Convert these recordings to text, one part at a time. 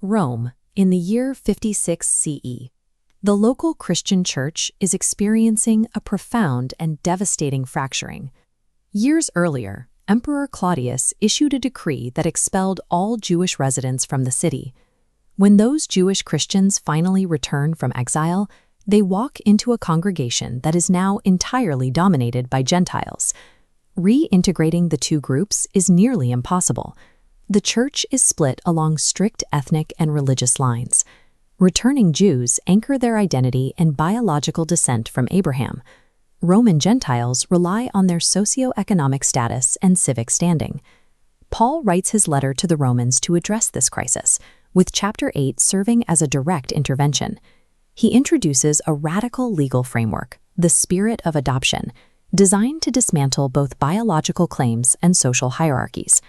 Rome, in the year 56 CE. The local Christian church is experiencing a profound and devastating fracturing. Years earlier, Emperor Claudius issued a decree that expelled all Jewish residents from the city. When those Jewish Christians finally return from exile, they walk into a congregation that is now entirely dominated by Gentiles. Reintegrating the two groups is nearly impossible. The church is split along strict ethnic and religious lines. Returning Jews anchor their identity and biological descent from Abraham. Roman Gentiles rely on their socioeconomic status and civic standing. Paul writes his letter to the Romans to address this crisis, with chapter 8 serving as a direct intervention. He introduces a radical legal framework, the spirit of adoption, designed to dismantle both biological claims and social hierarchies.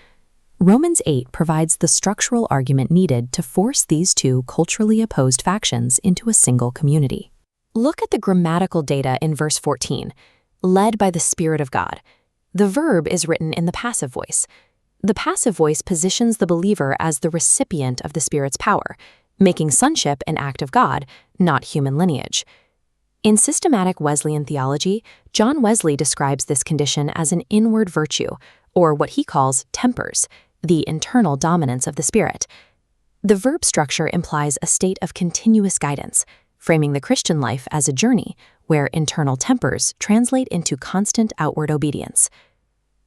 Romans 8 provides the structural argument needed to force these two culturally opposed factions into a single community. Look at the grammatical data in verse 14, led by the Spirit of God. The verb is written in the passive voice. The passive voice positions the believer as the recipient of the Spirit's power, making sonship an act of God, not human lineage. In systematic Wesleyan theology, John Wesley describes this condition as an inward virtue, or what he calls tempers, the internal dominance of the Spirit. The verb structure implies a state of continuous guidance, framing the Christian life as a journey where internal tempers translate into constant outward obedience.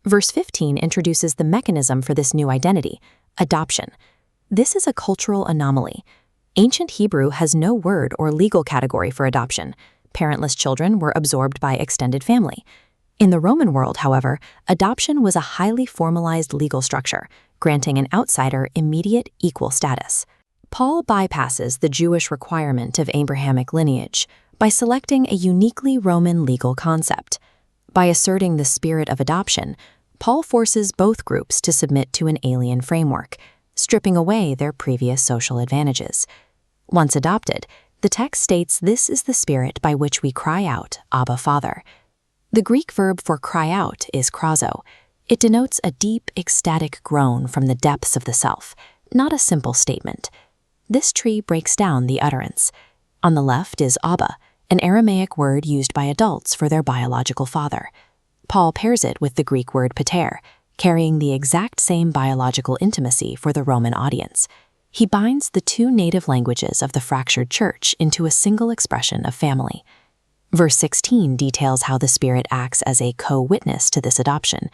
Verse 15 introduces the mechanism for this new identity, adoption. This is a cultural anomaly. Ancient Hebrew has no word or legal category for adoption. Parentless children were absorbed by extended family. In the Roman world, however, adoption was a highly formalized legal structure, granting an outsider immediate equal status. Paul bypasses the Jewish requirement of Abrahamic lineage by selecting a uniquely Roman legal concept. By asserting the spirit of adoption, Paul forces both groups to submit to an alien framework, stripping away their previous social advantages. Once adopted, the text states this is the spirit by which we cry out, Abba, Father. The Greek verb for cry out is krazo. It denotes a deep, ecstatic groan from the depths of the self, not a simple statement. This tree breaks down the utterance. On the left is Abba, an Aramaic word used by adults for their biological father. Paul pairs it with the Greek word pater, carrying the exact same biological intimacy for the Roman audience. He binds the two native languages of the fractured church into a single expression of family. Verse 16 details how the Spirit acts as a co-witness to this adoption.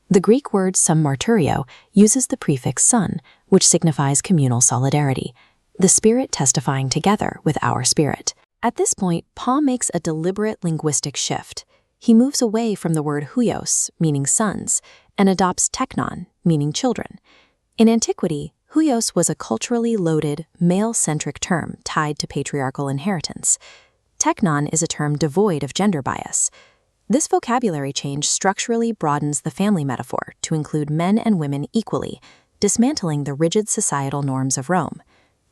The Greek word summarturio uses the prefix son, which signifies communal solidarity, the Spirit testifying together with our spirit. At this point, Paul makes a deliberate linguistic shift. He moves away from the word huios, meaning sons, and adopts teknon, meaning children. In antiquity, huios was a culturally loaded, male-centric term tied to patriarchal inheritance. Teknon is a term devoid of gender bias. This vocabulary change structurally broadens the family metaphor to include men and women equally, dismantling the rigid societal norms of Rome.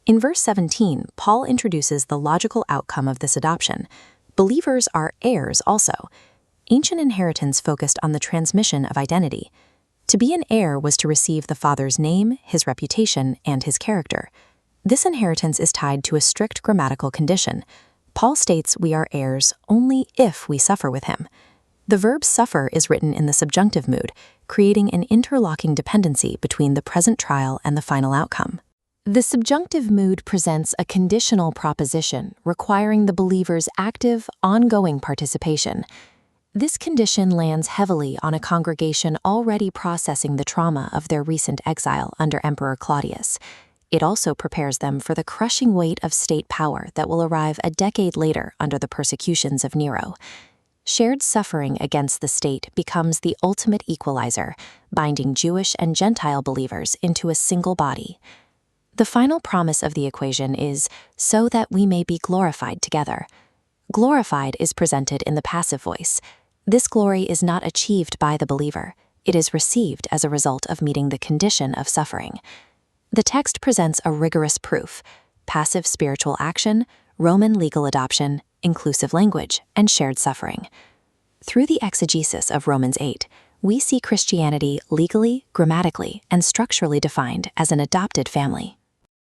In verse 17, Paul introduces the logical outcome of this adoption. Believers are heirs also. Ancient inheritance focused on the transmission of identity. To be an heir was to receive the father's name, his reputation, and his character. This inheritance is tied to a strict grammatical condition. Paul states we are heirs only if we suffer with him. The verb suffer is written in the subjunctive mood, creating an interlocking dependency between the present trial and the final outcome. The subjunctive mood presents a conditional proposition requiring the believer's active, ongoing participation. This condition lands heavily on a congregation already processing the trauma of their recent exile under Emperor Claudius. It also prepares them for the crushing weight of state power that will arrive a decade later under the persecutions of Nero. Shared suffering against the state becomes the ultimate equalizer, binding Jewish and Gentile believers into a single body. The final promise of the equation is, so that we may be glorified together. Glorified is presented in the passive voice. This glory is not achieved by the believer. It is received as a result of meeting the condition of suffering. The text presents a rigorous proof: passive spiritual action, Roman legal adoption, inclusive language, and shared suffering. Through the exegesis of Romans 8, we see Christianity legally, grammatically, and structurally defined as an adopted family.